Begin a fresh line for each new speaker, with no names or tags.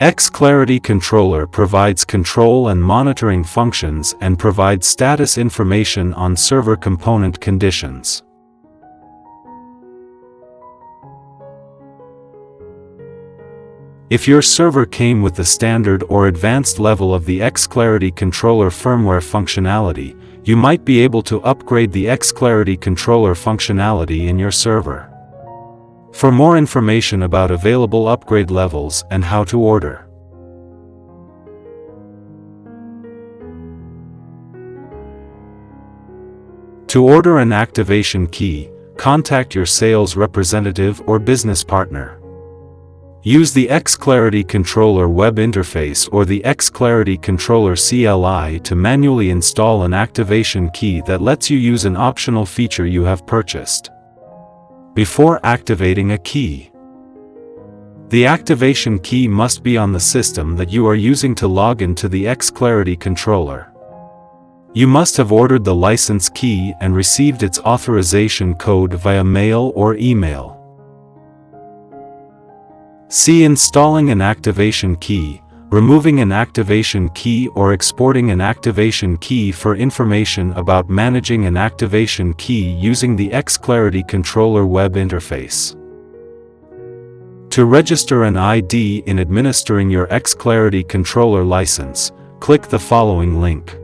XClarity Controller provides control and monitoring functions and provides status information on server component conditions. If your server came with the standard or advanced level of the XClarity Controller firmware functionality, you might be able to upgrade the XClarity Controller functionality in your server. For more information about available upgrade levels and how to order, to order an activation key, contact your sales representative or business partner. Use the XClarity Controller web interface or the XClarity Controller CLI to manually install an activation key that lets you use an optional feature you have purchased. Before activating a key, the activation key must be on the system that you are using to log into the XClarity Controller. You must have ordered the license key and received its authorization code via mail or email. See installing an activation key, removing an activation key or exporting an activation key for information about managing an activation key using the XClarity Controller web interface. To register an ID in administering your XClarity Controller license, click the following link.